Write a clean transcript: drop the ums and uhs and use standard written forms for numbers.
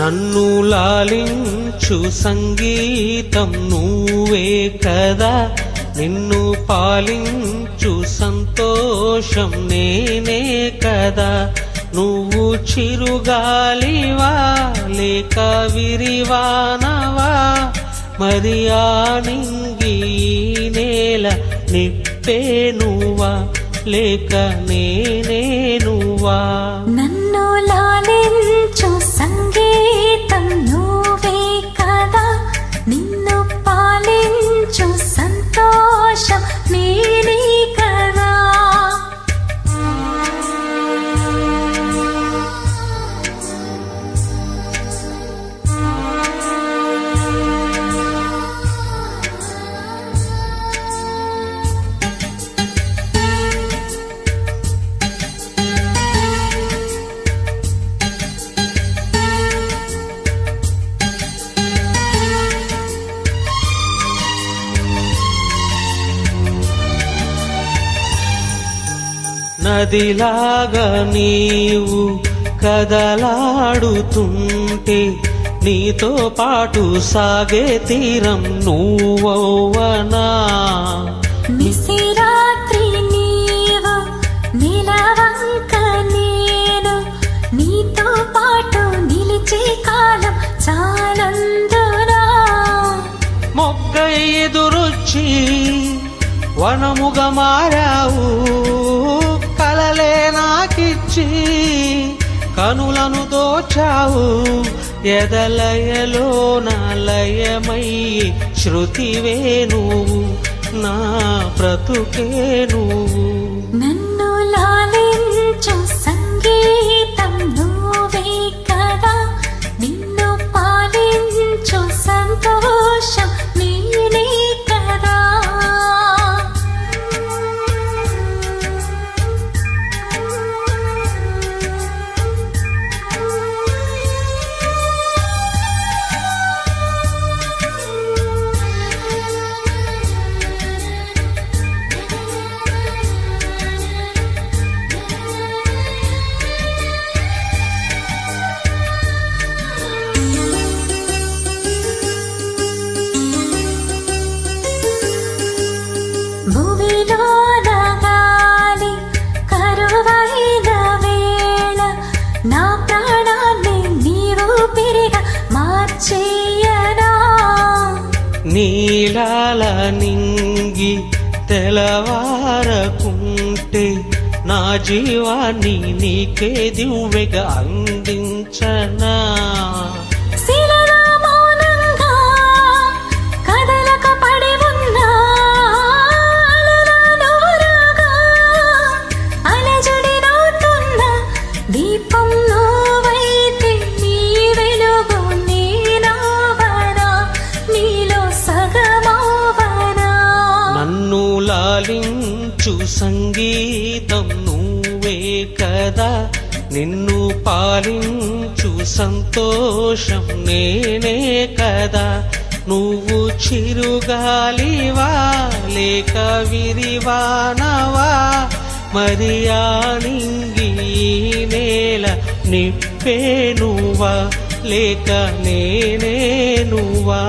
నన్ను లాలించు సంగీతం నువ్వే కదా, నిన్ను పాలించు సంతోషం నేనే కదా. నువ్వు చిరుగాలివా లేక విరివానవా, మరి ఆ నింగి నేల నిప్పే నువ్వా లేక నేనే నువ్వా. నన్ను లాలించు సంగీతం నువ్వే కదా, నిన్ను పాలించు సంతోషం నేనే కదా. నదిలాగా నీవు కదలాడుతుంటే, నీతో పాటు సాగే తీరం నువ్వవ్వనా. నిశిరాత్రి నీవు నిలవంక నేను, నీతో పాటు నిలిచే కాలం చాలందునా. మొగ్గ ఎదురొచ్చి వనముగా మారావు, కలలే నాకిచ్చి కనులను దోచావు. ఎదలయలో నా లయమై శృతివే నువ్వు, నా బ్రతుకే నువ్వు. నన్ను లాలించు సంగీతం నువ్వే కదా, నిన్ను పాలించు సంతోషం నేనే కదా. భూమిలో గాలి కరువైన వేళ, నా ప్రాణాన్ని నీవు పిరిగా మార్చేయనా. నీలాల నింగి తెలవారకుంటే, నా జీవాన్ని నీకే దివ్వెగా అందించనా. దీపం నువ్వైతే నీ వెలుగు నేనవనా, నీలో సగమవనా. నన్ను లాలించు సంగీతం నువ్వే కదా, నిన్ను పాలించు సంతోషం నేనే కదా. నువ్వు చిరుగాలివా లేక విరివానవా, మరి ఆ నింగి నేల నిప్పే నువ్వా లేక నేనే నువ్వా.